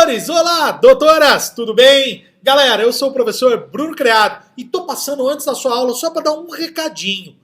Doutores, olá, doutoras, tudo bem? Galera, eu sou o professor Bruno Criado e tô passando antes da sua aula só para dar um recadinho.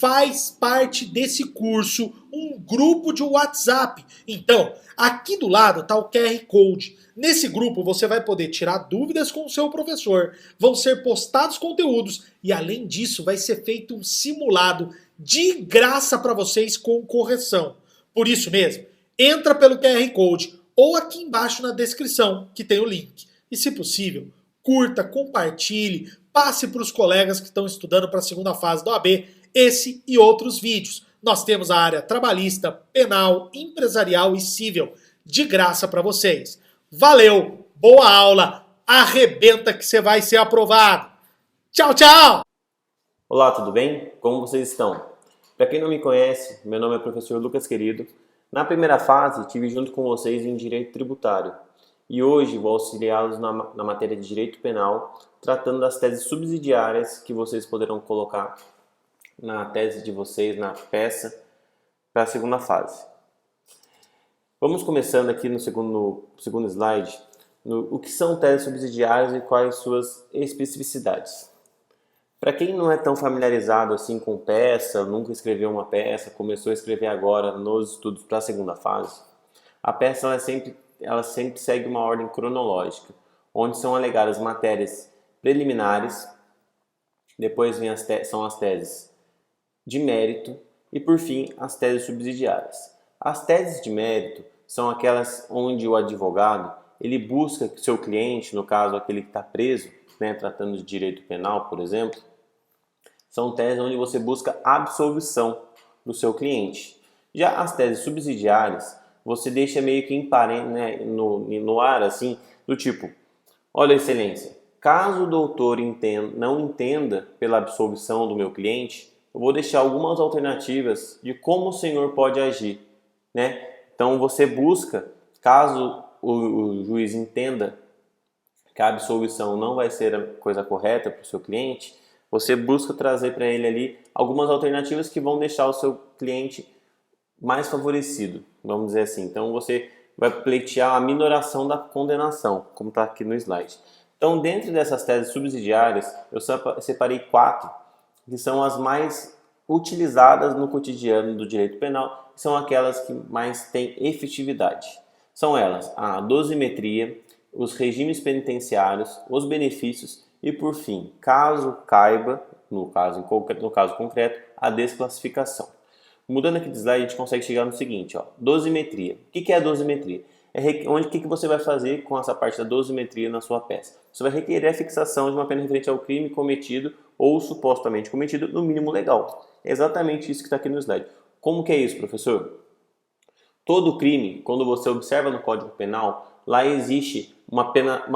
Faz parte desse curso um grupo de WhatsApp. Então, aqui do lado tá o QR Code. Nesse grupo você vai poder tirar dúvidas com o seu professor, vão ser postados conteúdos e além disso vai ser feito um simulado de graça para vocês com correção. Por isso mesmo, entra pelo QR Code ou aqui embaixo na descrição, que tem o link. E se possível, curta, compartilhe, passe para os colegas que estão estudando para a segunda fase da OAB esse e outros vídeos. Nós temos a área trabalhista, penal, empresarial e civil de graça para vocês. Valeu, boa aula, arrebenta que você vai ser aprovado. Tchau, tchau! Olá, tudo bem? Como vocês estão? Para quem não me conhece, meu nome é professor Lucas Querido. Na primeira fase, estive junto com vocês em Direito Tributário e hoje vou auxiliá-los na matéria de Direito Penal, tratando das teses subsidiárias que vocês poderão colocar na tese de vocês, na peça, para a segunda fase. Vamos começando aqui no segundo slide, o que são teses subsidiárias e quais suas especificidades. Para quem não é tão familiarizado assim com peça, nunca escreveu uma peça, começou a escrever agora nos estudos para a segunda fase, a peça ela sempre segue uma ordem cronológica, onde são alegadas matérias preliminares, depois são as teses de mérito e, por fim, as teses subsidiárias. As teses de mérito são aquelas onde o advogado ele busca que seu cliente, no caso aquele que está preso, tratando de direito penal, por exemplo, são teses onde você busca a absolvição do seu cliente. Já as teses subsidiárias, você deixa meio que no ar, assim, do tipo, olha, excelência, caso o doutor não entenda pela absolvição do meu cliente, eu vou deixar algumas alternativas de como o senhor pode agir, Então você busca, caso o juiz entenda que a absolvição não vai ser a coisa correta para o seu cliente, você busca trazer para ele ali algumas alternativas que vão deixar o seu cliente mais favorecido, vamos dizer assim. Então você vai pleitear a minoração da condenação, como está aqui no slide. Então, dentro dessas teses subsidiárias, eu separei 4, que são as mais utilizadas no cotidiano do direito penal, são aquelas que mais têm efetividade. São elas a dosimetria, os regimes penitenciários, os benefícios e, por fim, caso caiba, no caso concreto, a desclassificação. Mudando aqui de slide, a gente consegue chegar no seguinte, dosimetria. O que é a dosimetria? O que você vai fazer com essa parte da dosimetria na sua peça? Você vai requerer a fixação de uma pena referente ao crime cometido ou supostamente cometido no mínimo legal. É exatamente isso que está aqui no slide. Como que é isso, professor? Todo crime, quando você observa no Código Penal, lá existe uma pena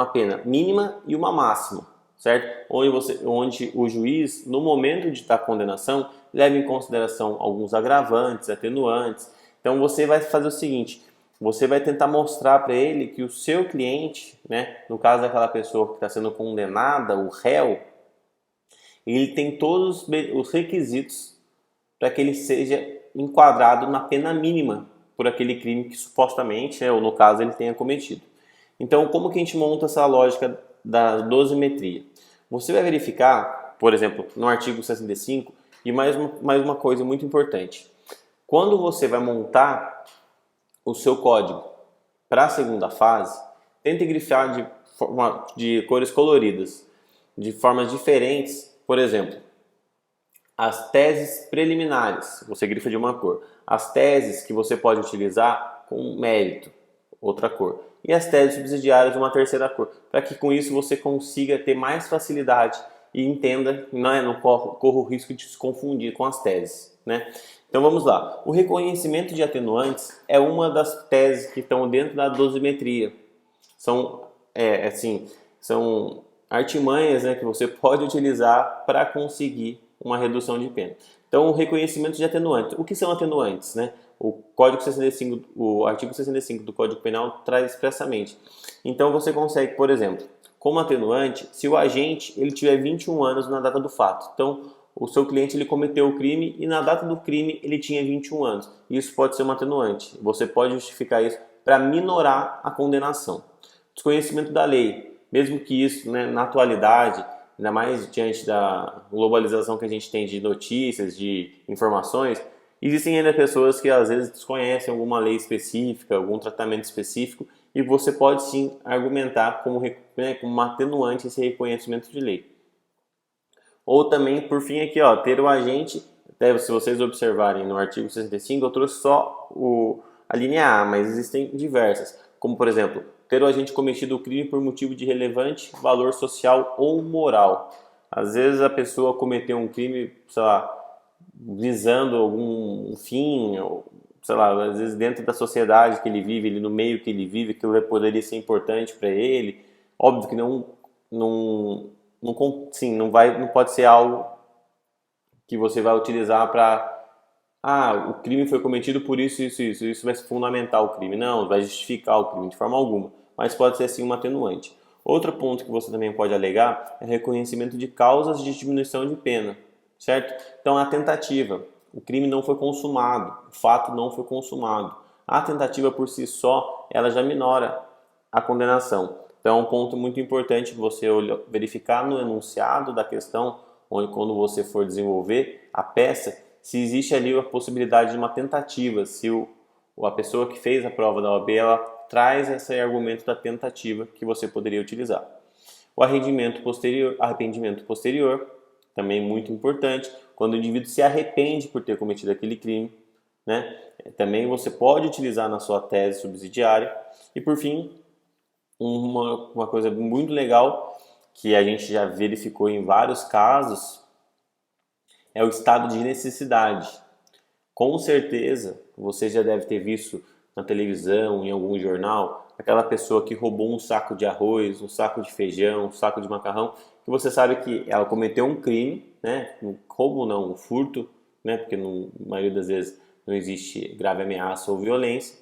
mínima e uma máxima, certo? Onde o juiz, no momento de dar condenação, leva em consideração alguns agravantes, atenuantes. Então você vai fazer o seguinte, você vai tentar mostrar para ele que o seu cliente, no caso daquela pessoa que está sendo condenada, o réu, ele tem todos os requisitos para que ele seja enquadrado na pena mínima por aquele crime que supostamente, ou no caso, ele tenha cometido. Então, como que a gente monta essa lógica da dosimetria? Você vai verificar, por exemplo, no artigo 65, e mais uma coisa muito importante. Quando você vai montar o seu código para a segunda fase, tente grifar de cores coloridas, de formas diferentes. Por exemplo, as teses preliminares, você grifa de uma cor. As teses que você pode utilizar com mérito, outra cor. E as teses subsidiárias de uma terceira cor, para que com isso você consiga ter mais facilidade e entenda, não corra o risco de se confundir com as teses. Então vamos lá. O reconhecimento de atenuantes é uma das teses que estão dentro da dosimetria. São artimanhas que você pode utilizar para conseguir uma redução de pena. Então, o reconhecimento de atenuantes. O que são atenuantes? O artigo 65 do Código Penal traz expressamente. Então, você consegue, por exemplo, como atenuante, se o agente ele tiver 21 anos na data do fato. Então, o seu cliente ele cometeu o crime e na data do crime ele tinha 21 anos. Isso pode ser um atenuante. Você pode justificar isso para minorar a condenação. Desconhecimento da lei, mesmo que isso, né, na atualidade, ainda mais diante da globalização que a gente tem de notícias, de informações, existem ainda pessoas que às vezes desconhecem alguma lei específica, algum tratamento específico, e você pode sim argumentar como, né, como uma atenuante esse reconhecimento de lei. Ou também, por fim, aqui, ó, ter o agente, até se vocês observarem no artigo 65, eu trouxe só a linha A, mas existem diversas, como por exemplo, ter o agente cometido o crime por motivo de relevante valor social ou moral. Às vezes a pessoa cometeu um crime, sei lá, visando algum fim, ou, sei lá, às vezes dentro da sociedade que ele vive, no meio que ele vive, aquilo poderia ser importante para ele. Óbvio que não pode ser algo que você vai utilizar para o crime foi cometido por isso vai fundamentar o crime. Não, vai justificar o crime de forma alguma, mas pode ser sim uma atenuante. Outro ponto que você também pode alegar é reconhecimento de causas de diminuição de pena, certo? Então, a tentativa, o crime não foi consumado, o fato não foi consumado. A tentativa por si só, ela já minora a condenação. Então, é um ponto muito importante você verificar no enunciado da questão, onde quando você for desenvolver a peça, se existe ali a possibilidade de uma tentativa, se a pessoa que fez a prova da OAB, ela traz esse argumento da tentativa que você poderia utilizar. O arrependimento posterior, também muito importante, quando o indivíduo se arrepende por ter cometido aquele crime, né? Também você pode utilizar na sua tese subsidiária. E por fim, uma coisa muito legal que a gente já verificou em vários casos é o estado de necessidade. Com certeza, você já deve ter visto na televisão, em algum jornal, aquela pessoa que roubou um saco de arroz, um saco de feijão, um saco de macarrão, que você sabe que ela cometeu um crime, né? Um roubo não, um furto, né? Porque na maioria das vezes não existe grave ameaça ou violência.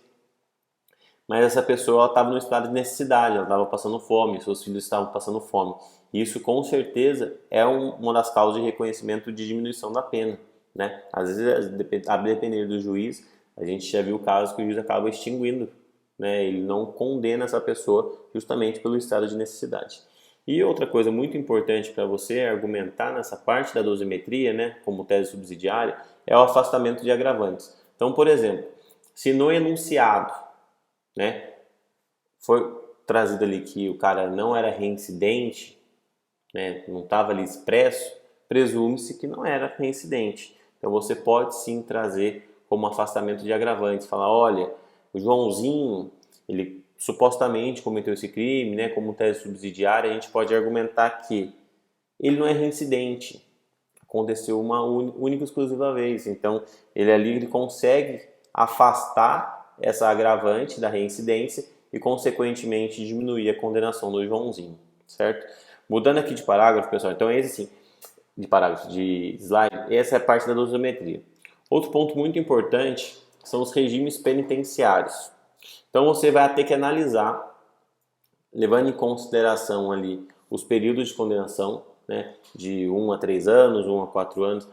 Mas essa pessoa estava no estado de necessidade, ela estava passando fome, seus filhos estavam passando fome. Isso com certeza é uma das causas de reconhecimento de diminuição da pena, né? Às vezes, a depender do juiz, a gente já viu casos que o juiz acaba extinguindo, né? Ele não condena essa pessoa justamente pelo estado de necessidade. E outra coisa muito importante para você argumentar nessa parte da dosimetria, né, como tese subsidiária, é o afastamento de agravantes. Então, por exemplo, se no enunciado, né, foi trazido ali que o cara não era reincidente, né, não estava ali expresso, presume-se que não era reincidente. Então você pode sim trazer como afastamento de agravantes, falar, olha, o Joãozinho, ele supostamente cometeu esse crime, né, como tese subsidiária, a gente pode argumentar que ele não é reincidente, aconteceu uma única e exclusiva vez, então ele consegue afastar essa agravante da reincidência e consequentemente diminuir a condenação do Joãozinho, certo? Mudando aqui de parágrafo, pessoal, então esse sim, de slide, essa é a parte da dosimetria. Outro ponto muito importante são os regimes penitenciários. Então você vai ter que analisar, levando em consideração ali os períodos de condenação, né, de 1 a 3 anos, 1 a 4 anos,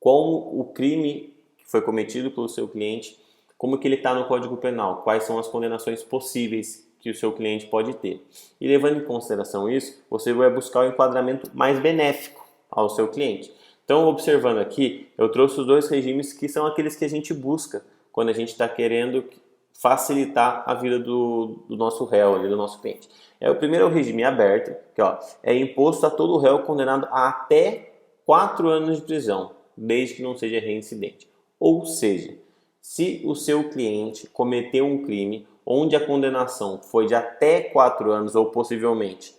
como o crime que foi cometido pelo seu cliente, como que ele está no Código Penal, quais são as condenações possíveis que o seu cliente pode ter. E levando em consideração isso, você vai buscar o enquadramento mais benéfico ao seu cliente. Então, observando aqui, eu trouxe os dois regimes que são aqueles que a gente busca quando a gente está querendo facilitar a vida do nosso réu, ali, do nosso cliente. O primeiro é o regime aberto, que é imposto a todo réu condenado a até 4 anos de prisão, desde que não seja reincidente. Ou seja, se o seu cliente cometeu um crime onde a condenação foi de até 4 anos ou possivelmente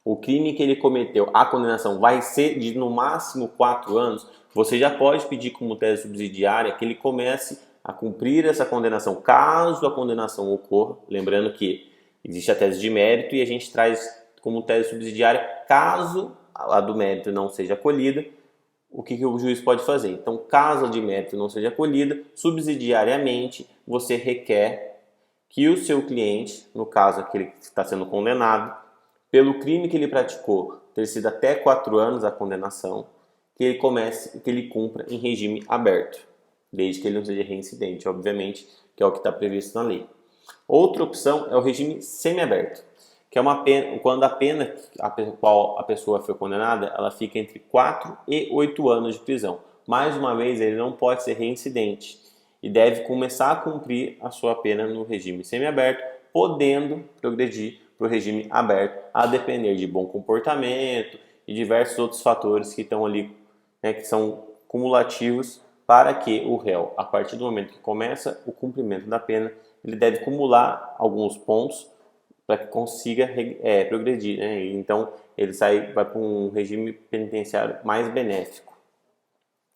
o crime que ele cometeu, a condenação vai ser de no máximo 4 anos, você já pode pedir como tese subsidiária que ele comece a cumprir essa condenação, caso a condenação ocorra, lembrando que existe a tese de mérito e a gente traz como tese subsidiária, caso a do mérito não seja acolhida, o que o juiz pode fazer? Então, caso a de mérito não seja acolhida, subsidiariamente você requer que o seu cliente, no caso aquele que está sendo condenado, pelo crime que ele praticou, ter sido até 4 anos a condenação, que ele cumpra em regime aberto, desde que ele não seja reincidente, obviamente, que é o que está previsto na lei. Outra opção é o regime semiaberto, que é uma pena, quando a pena a qual a pessoa foi condenada, ela fica entre 4 e 8 anos de prisão. Mais uma vez, ele não pode ser reincidente e deve começar a cumprir a sua pena no regime semiaberto, podendo progredir para o regime aberto, a depender de bom comportamento e diversos outros fatores que estão ali, né, que são cumulativos para que o réu, a partir do momento que começa o cumprimento da pena, ele deve acumular alguns pontos para que consiga progredir, né? Então ele vai para um regime penitenciário mais benéfico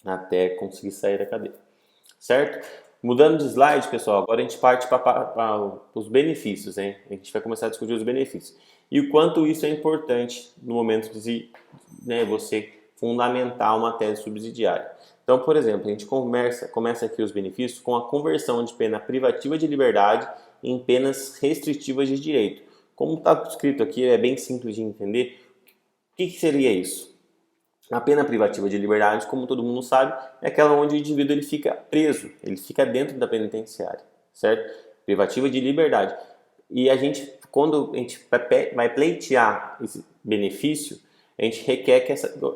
até conseguir sair da cadeia, certo? Mudando de slide, pessoal, agora a gente parte para os benefícios, né? A gente vai começar a discutir os benefícios e o quanto isso é importante no momento de, né, você fundamentar uma tese subsidiária. Então, por exemplo, a gente começa aqui os benefícios com a conversão de pena privativa de liberdade em penas restritivas de direito. Como está escrito aqui, é bem simples de entender. O que seria isso? A pena privativa de liberdade, como todo mundo sabe, é aquela onde o indivíduo ele fica preso, ele fica dentro da penitenciária, certo? Privativa de liberdade. E quando a gente vai pleitear esse benefício, a gente requer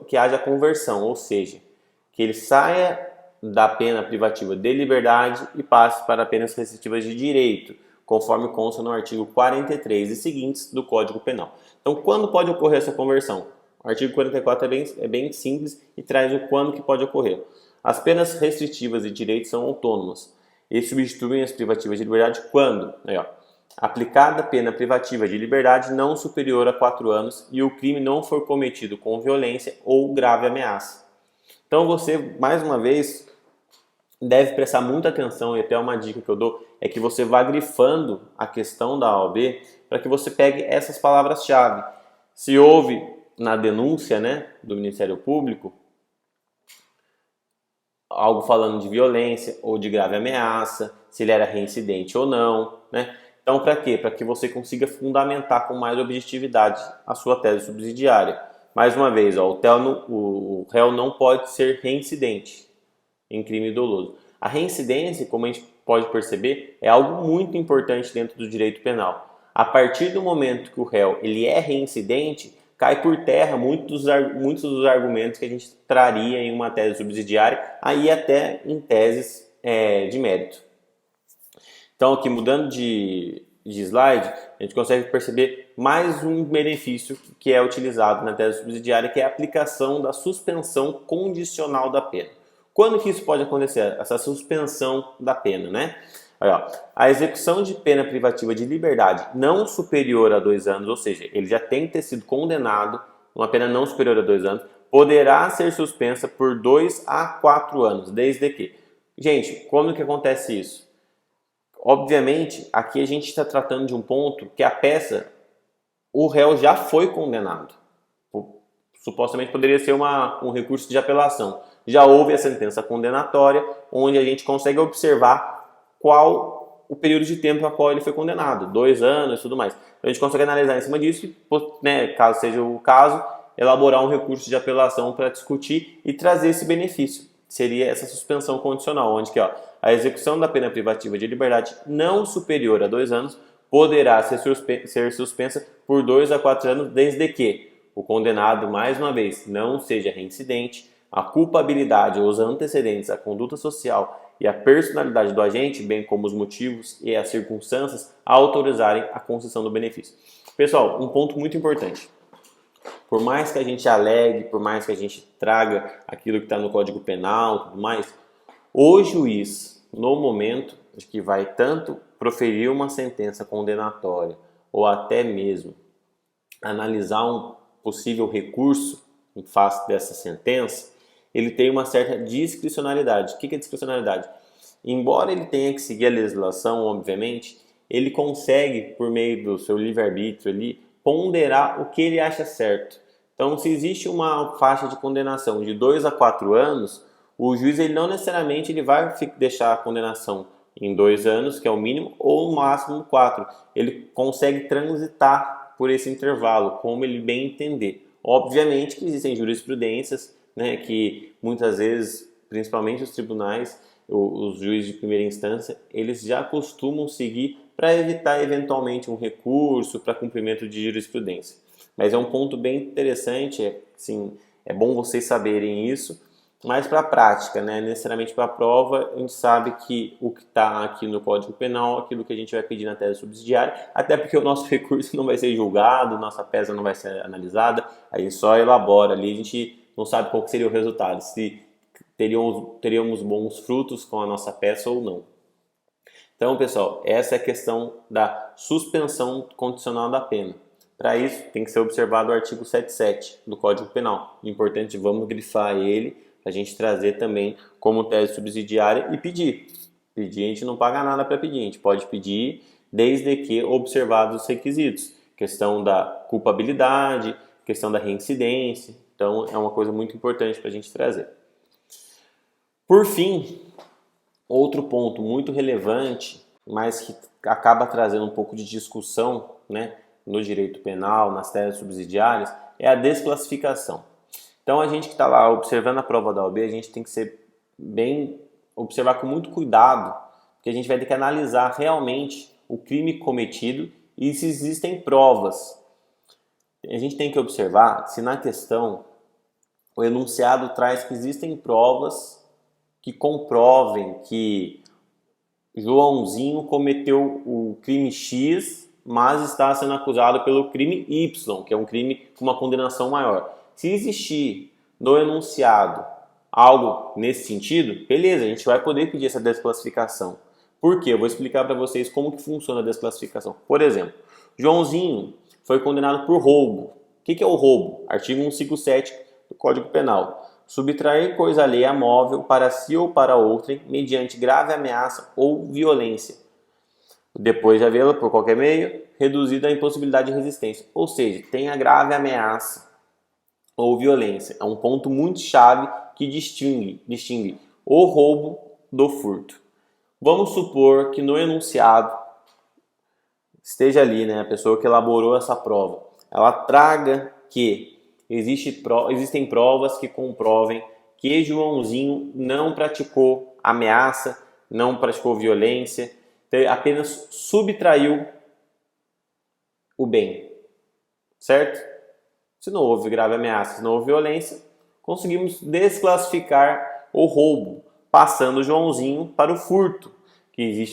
que haja conversão, ou seja, que ele saia da pena privativa de liberdade e passe para penas restritivas de direito, conforme consta no artigo 43 e seguintes do Código Penal. Então, quando pode ocorrer essa conversão? O artigo 44 é bem simples e traz o quando que pode ocorrer. As penas restritivas de direito são autônomas e substituem as privativas de liberdade quando, aplicada a pena privativa de liberdade não superior a 4 anos e o crime não for cometido com violência ou grave ameaça. Então você, mais uma vez, deve prestar muita atenção, e até uma dica que eu dou é que você vá grifando a questão da OAB para que você pegue essas palavras-chave. Se houve na denúncia, né, do Ministério Público algo falando de violência ou de grave ameaça, se ele era reincidente ou não, né? Então, para quê? Para que você consiga fundamentar com mais objetividade a sua tese subsidiária. Mais uma vez, o réu não pode ser reincidente em crime doloso. A reincidência, como a gente pode perceber, é algo muito importante dentro do direito penal. A partir do momento que o réu ele é reincidente, cai por terra muitos dos argumentos que a gente traria em uma tese subsidiária, aí até em teses de mérito. Então, aqui mudando de slide, a gente consegue perceber mais um benefício que é utilizado na tese subsidiária, que é a aplicação da suspensão condicional da pena. Quando que isso pode acontecer? Essa suspensão da pena, né? Olha, a execução de pena privativa de liberdade não superior a 2 anos, ou seja, ele já tem que ter sido condenado, uma pena não superior a 2 anos, poderá ser suspensa por 2 a 4 anos, desde que... Gente, como que acontece isso? Obviamente, aqui a gente está tratando de um ponto que o réu já foi condenado. Supostamente poderia ser um recurso de apelação. Já houve a sentença condenatória, onde a gente consegue observar qual o período de tempo a qual ele foi condenado, 2 anos e tudo mais. Então a gente consegue analisar em cima disso e, né, caso seja o caso, elaborar um recurso de apelação para discutir e trazer esse benefício. Seria essa suspensão condicional, onde que, a execução da pena privativa de liberdade não superior a 2 anos poderá ser suspensa por 2 a 4 anos, desde que o condenado, mais uma vez, não seja reincidente, a culpabilidade ou os antecedentes, a conduta social e a personalidade do agente, bem como os motivos e as circunstâncias, autorizarem a concessão do benefício. Pessoal, um ponto muito importante. Por mais que a gente alegue, por mais que a gente traga aquilo que está no Código Penal e tudo mais, o juiz, no momento de que vai tanto proferir uma sentença condenatória ou até mesmo analisar um possível recurso em face dessa sentença, ele tem uma certa discricionalidade. O que é discricionalidade? Embora ele tenha que seguir a legislação, obviamente, ele consegue, por meio do seu livre-arbítrio ali, ponderar o que ele acha certo. Então, se existe uma faixa de condenação de 2 a 4 anos, o juiz ele não necessariamente ele vai deixar a condenação em 2 anos, que é o mínimo, ou no máximo 4. Ele consegue transitar por esse intervalo, como ele bem entender. Obviamente que existem jurisprudências, né, que muitas vezes, principalmente os tribunais, os juízes de primeira instância, eles já costumam seguir para evitar eventualmente um recurso para cumprimento de jurisprudência. Mas é um ponto bem interessante, assim, é bom vocês saberem isso, mas para a prática, né? Necessariamente para a prova, a gente sabe que o que está aqui no Código Penal, aquilo que a gente vai pedir na tese subsidiária, até porque o nosso recurso não vai ser julgado, nossa peça não vai ser analisada, a gente só elabora ali, a gente não sabe qual que seria o resultado, se teríamos bons frutos com a nossa peça ou não. Então, pessoal, essa é a questão da suspensão condicional da pena. Para isso, tem que ser observado o artigo 77 do Código Penal. Importante, vamos grifar ele, a gente trazer também como tese subsidiária e pedir. Pedir, a gente não paga nada para pedir, a gente pode pedir desde que observados os requisitos. Questão da culpabilidade, questão da reincidência. Então, é uma coisa muito importante para a gente trazer. Por fim, outro ponto muito relevante, mas que acaba trazendo um pouco de discussão, né, no direito penal, nas teses subsidiárias, é a desclassificação. Então, a gente que está lá observando a prova da OAB, a gente tem que observar com muito cuidado, porque a gente vai ter que analisar realmente o crime cometido e se existem provas. A gente tem que observar se na questão o enunciado traz que existem provas que comprovem que Joãozinho cometeu o crime X, mas está sendo acusado pelo crime Y, que é um crime com uma condenação maior. Se existir no enunciado algo nesse sentido, beleza, a gente vai poder pedir essa desclassificação. Por quê? Eu vou explicar para vocês como que funciona a desclassificação. Por exemplo, Joãozinho foi condenado por roubo. O que é o roubo? Artigo 157 do Código Penal. Subtrair coisa alheia móvel para si ou para outrem mediante grave ameaça ou violência. Depois de havê-la, por qualquer meio, reduzida à impossibilidade de resistência. Ou seja, tem a grave ameaça ou violência. É um ponto muito chave que distingue o roubo do furto. Vamos supor que no enunciado esteja ali, né, a pessoa que elaborou essa prova, ela traga que existem provas que comprovem que Joãozinho não praticou ameaça, não praticou violência, apenas subtraiu o bem, certo? Se não houve grave ameaça, se não houve violência, conseguimos desclassificar o roubo, passando o Joãozinho para o furto, que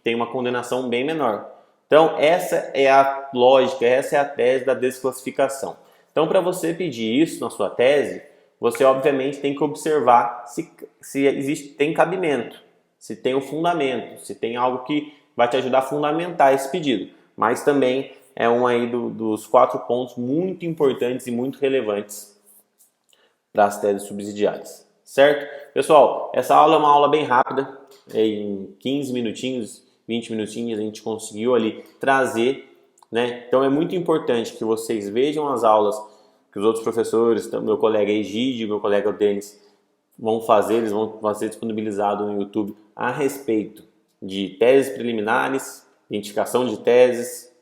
tem uma condenação bem menor. Então, essa é a lógica, essa é a tese da desclassificação. Então, para você pedir isso na sua tese, você obviamente tem que observar se tem cabimento, se tem o fundamento, se tem algo que vai te ajudar a fundamentar esse pedido. Mas também é um aí dos 4 pontos muito importantes e muito relevantes para as teses subsidiárias, certo? Pessoal, essa aula é uma aula bem rápida, em 15 minutinhos, 20 minutinhos a gente conseguiu ali trazer, né? Então é muito importante que vocês vejam as aulas que os outros professores, meu colega Egídio, meu colega Denis, vão fazer, eles vão ser disponibilizados no YouTube a respeito de teses preliminares, identificação de teses,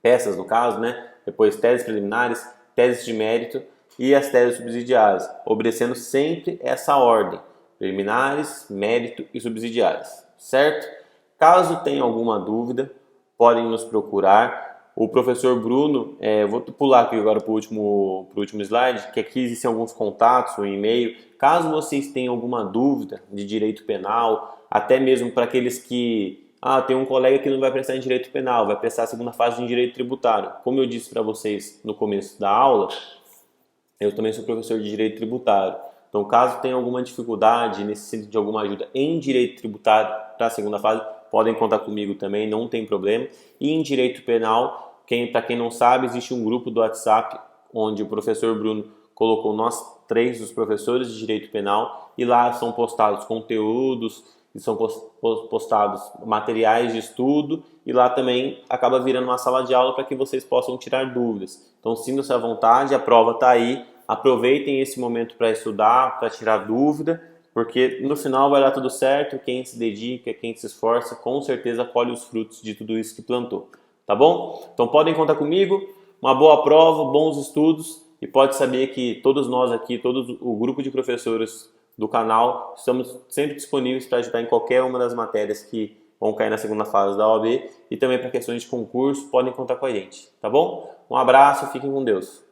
peças no caso, né? Depois teses preliminares, teses de mérito e as teses subsidiárias, obedecendo sempre essa ordem: preliminares, mérito e subsidiárias, certo? Caso tenha alguma dúvida, podem nos procurar. O professor Bruno, vou pular aqui agora para o último slide, que aqui existem alguns contatos, um e-mail. Caso vocês tenham alguma dúvida de direito penal, até mesmo para aqueles que tem um colega que não vai prestar em direito penal, vai prestar a segunda fase de direito tributário. Como eu disse para vocês no começo da aula, eu também sou professor de direito tributário. Então, caso tenha alguma dificuldade, necessite de alguma ajuda em direito tributário para a segunda fase, podem contar comigo também, não tem problema. E em direito penal, para quem não sabe, existe um grupo do WhatsApp onde o professor Bruno colocou nós 3, os professores de direito penal, e lá são postados conteúdos, e são postados materiais de estudo, e lá também acaba virando uma sala de aula para que vocês possam tirar dúvidas. Então, sintam-se à vontade, a prova está aí, aproveitem esse momento para estudar, para tirar dúvida, porque no final vai dar tudo certo, quem se dedica, quem se esforça, com certeza colhe os frutos de tudo isso que plantou, tá bom? Então podem contar comigo, uma boa prova, bons estudos, e pode saber que todos nós aqui, todo o grupo de professores do canal, estamos sempre disponíveis para ajudar em qualquer uma das matérias que vão cair na segunda fase da OAB e também para questões de concurso, podem contar com a gente, tá bom? Um abraço, fiquem com Deus.